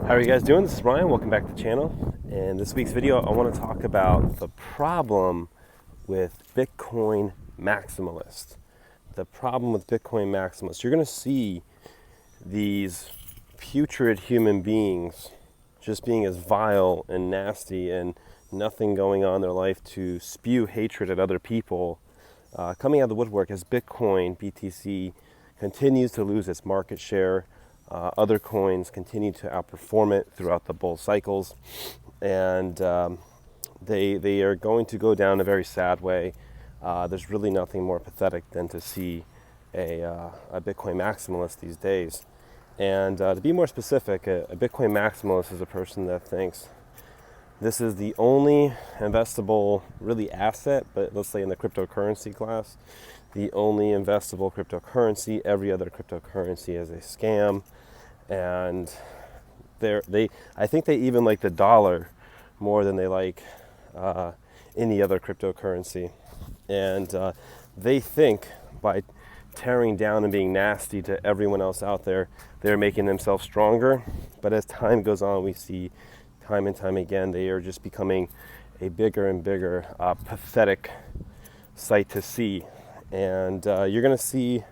How are you guys doing? This is Ryan. Welcome back to the channel. In this week's video, I want to talk about the problem with Bitcoin Maximalist. The problem with Bitcoin Maximalist. You're going to see these putrid human beings just being as vile and nasty and nothing going on in their life to spew hatred at other people coming out of the woodwork as Bitcoin, BTC, continues to lose its market share. Other coins continue to outperform it throughout the bull cycles, and they are going to go down a very sad way. There's really nothing more pathetic than to see a Bitcoin maximalist these days. And to be more specific, a Bitcoin maximalist is a person that thinks this is the only investable really asset, but let's say in the cryptocurrency class, the only investable cryptocurrency. Every other cryptocurrency is a scam. And I think they even like the dollar more than they like any other cryptocurrency. And they think by tearing down and being nasty to everyone else out there, they're making themselves stronger. But as time goes on, we see time and time again, they are just becoming a bigger and bigger pathetic sight to see. And you're going to see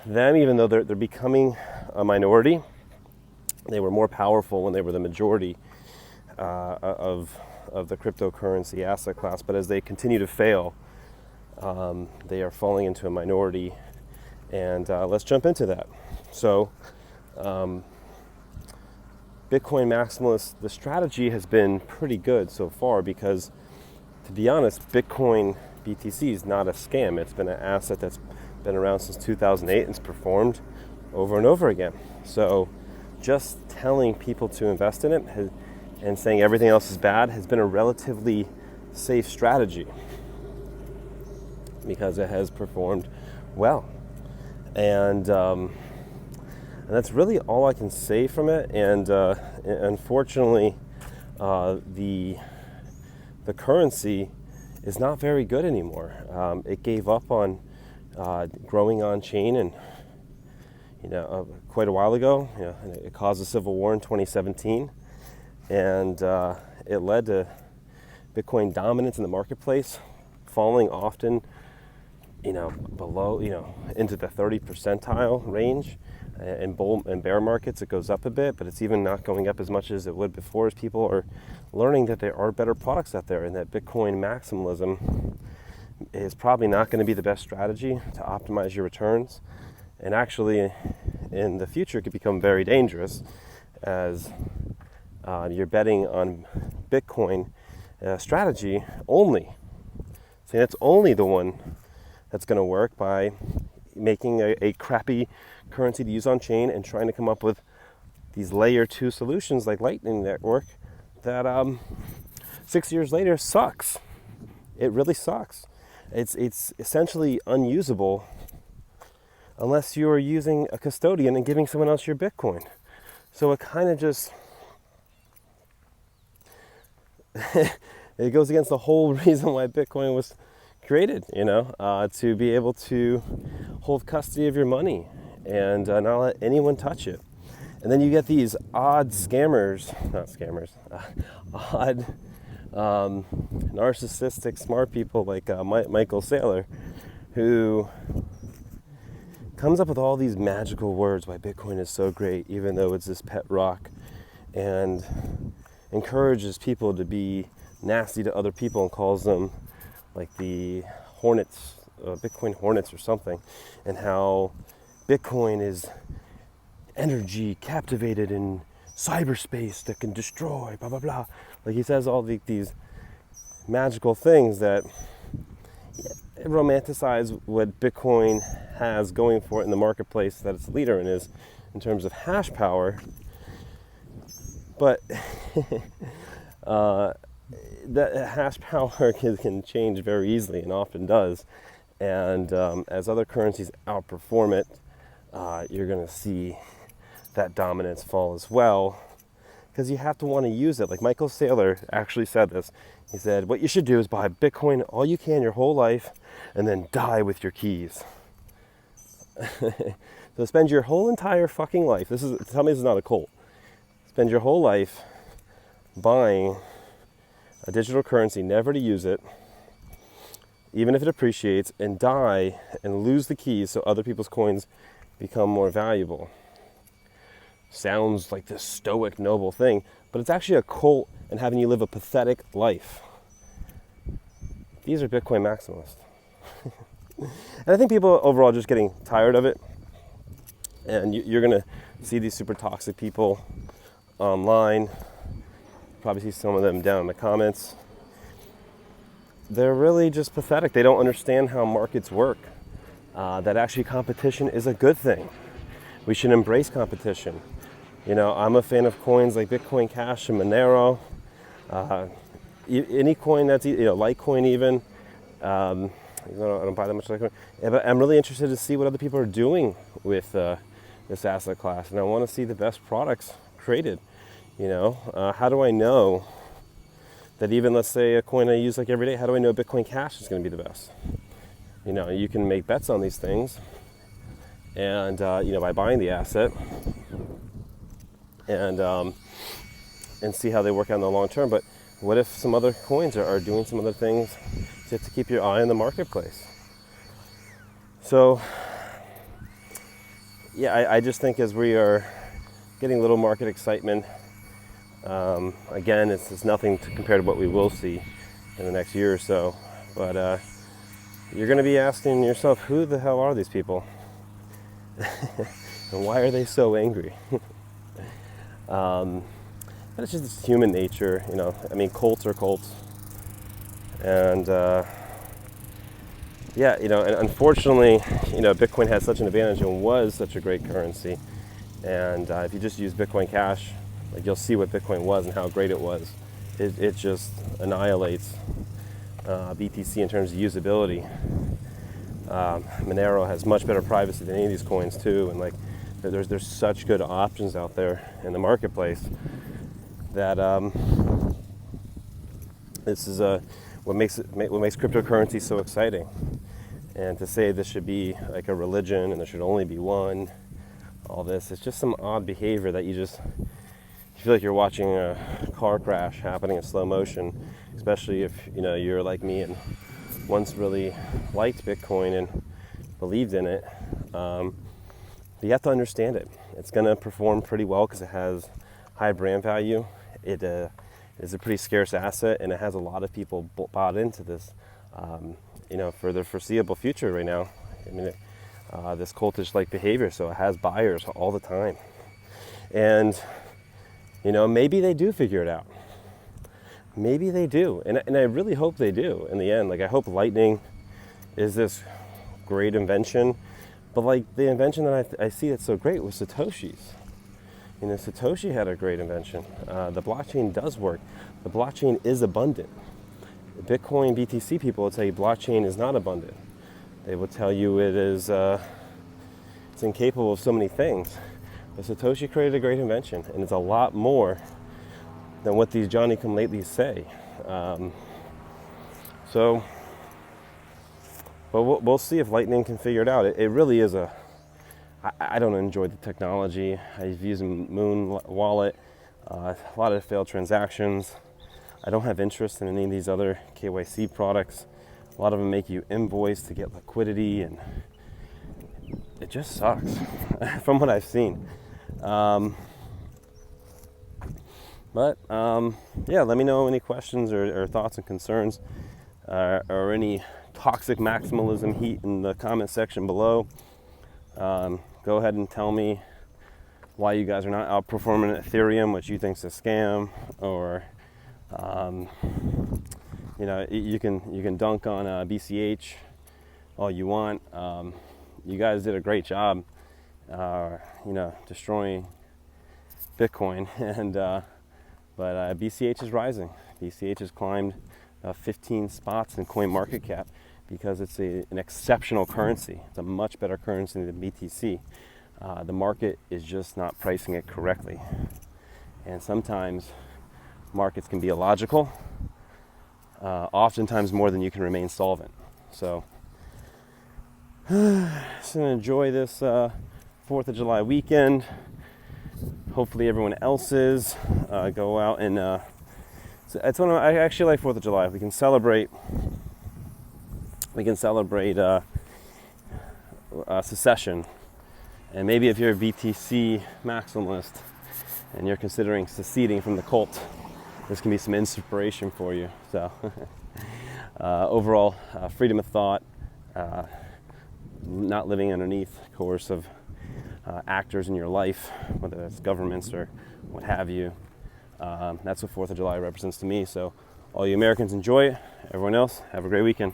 them, even though they're becoming a minority. They were more powerful when they were the majority of the cryptocurrency asset class. But as they continue to fail, they are falling into a minority. And let's jump into that. So, Bitcoin Maximalist, the strategy has been pretty good so far because, to be honest, Bitcoin BTC is not a scam. It's been an asset that's been around since 2008 and it's performed over and over again. So just telling people to invest in it and saying everything else is bad has been a relatively safe strategy because it has performed well. And that's really all I can say from it. And unfortunately, the currency is not very good anymore. It gave up on growing on chain, and quite a while ago. It caused a civil war in 2017, and it led to Bitcoin dominance in the marketplace, falling often, below, into the 30 percentile range. In bull and bear markets, it goes up a bit, but it's even not going up as much as it would before, as people are learning that there are better products out there, and that Bitcoin maximalism is probably not going to be the best strategy to optimize your returns. And actually, in the future, it could become very dangerous as you're betting on Bitcoin strategy only. So that's only the one that's going to work by making a crappy currency to use on chain and trying to come up with these layer 2 solutions like Lightning Network that 6 years later sucks. It really sucks. It's essentially unusable unless you're using a custodian and giving someone else your Bitcoin. So it kind of just it goes against the whole reason why Bitcoin was created, to be able to hold custody of your money and not let anyone touch it. And then you get these odd narcissistic smart people like Michael Saylor, who comes up with all these magical words why Bitcoin is so great, even though it's this pet rock, and encourages people to be nasty to other people and calls them like the Hornets, Bitcoin Hornets or something, and how Bitcoin is energy captivated in cyberspace that can destroy, blah, blah, blah. Like he says all these magical things that romanticize what Bitcoin has going for it in the marketplace that it's leader in is in terms of hash power. But that hash power can change very easily and often does. And as other currencies outperform it, you're going to see that dominance fall as well, because you have to want to use it. Like Michael Saylor actually said this. He said, what you should do is buy Bitcoin all you can your whole life and then die with your keys. So spend your whole entire fucking life. Tell me this is not a cult. spend your whole life buying a digital currency, never to use it, even if it appreciates, and die and lose the keys so other people's coins become more valuable. Sounds like this stoic, noble thing, but it's actually a cult and having you live a pathetic life. These are Bitcoin maximalists. And I think people overall are just getting tired of it. And you're going to see these super toxic people online. Probably see some of them down in the comments. They're really just pathetic. They don't understand how markets work. That actually competition is a good thing. We should embrace competition. You know, I'm a fan of coins like Bitcoin Cash and Monero. Any coin that's, Litecoin even. I don't buy that much Litecoin. Yeah, but I'm really interested to see what other people are doing with this asset class. And I want to see the best products created. How do I know that even, let's say, a coin I use like every day, how do I know Bitcoin Cash is going to be the best? You can make bets on these things. And, by buying the asset and see how they work out in the long term. But what if some other coins are doing some other things just to keep your eye on the marketplace? So, yeah, I just think as we are getting a little market excitement, again, it's nothing to compare to what we will see in the next year or so. But you're going to be asking yourself, who the hell are these people? And why are they so angry? It's just human nature, cults are cults. And and unfortunately, Bitcoin has such an advantage and was such a great currency. And if you just use Bitcoin Cash, you'll see what Bitcoin was and how great it was. It just annihilates BTC in terms of usability. Monero has much better privacy than any of these coins too, and there's such good options out there in the marketplace that this is what makes cryptocurrency so exciting. And to say this should be like a religion and there should only be one, all this, it's just some odd behavior that you feel like you're watching a car crash happening in slow motion, especially if you're like me and once really liked Bitcoin and believed in it. But you have to understand it. It's going to perform pretty well because it has high brand value. It is a pretty scarce asset, and it has a lot of people bought into this, for the foreseeable future right now. This cultish-like behavior, so it has buyers all the time. And, maybe they do figure it out. Maybe they do, and I really hope they do in the end. I hope Lightning is this great invention, but the invention that I see that's so great was Satoshi's. Satoshi had a great invention. The blockchain does work. The blockchain is abundant. The Bitcoin BTC people will tell you blockchain is not abundant. They will tell you it's incapable of so many things. But Satoshi created a great invention, and it's a lot more than what these Johnny-come-latelys say. But we'll see if Lightning can figure it out. It really is I don't enjoy the technology. I've used Moon Wallet, a lot of failed transactions. I don't have interest in any of these other KYC products. A lot of them make you invoice to get liquidity, and it just sucks from what I've seen. But let me know any questions or thoughts and concerns or any toxic maximalism heat in the comment section below. Go ahead and tell me why you guys are not outperforming Ethereum, which you think is a scam, or you can dunk on BCH all you want. You guys did a great job, destroying Bitcoin, and but BCH is rising. BCH has climbed 15 spots in CoinMarketCap because it's an exceptional currency. It's a much better currency than BTC. The market is just not pricing it correctly. And sometimes markets can be illogical, oftentimes more than you can remain solvent. So, just gonna enjoy this 4th of July weekend. hopefully everyone else is. Go out and so it's one of I actually like 4th of July. We can celebrate. Secession, and maybe if you're a BTC maximalist and you're considering seceding from the cult, this can be some inspiration for you. So overall, freedom of thought, not living underneath coercive actors in your life, whether it's governments or what have you. That's what 4th of July represents to me. So all you Americans, enjoy it. Everyone else, have a great weekend.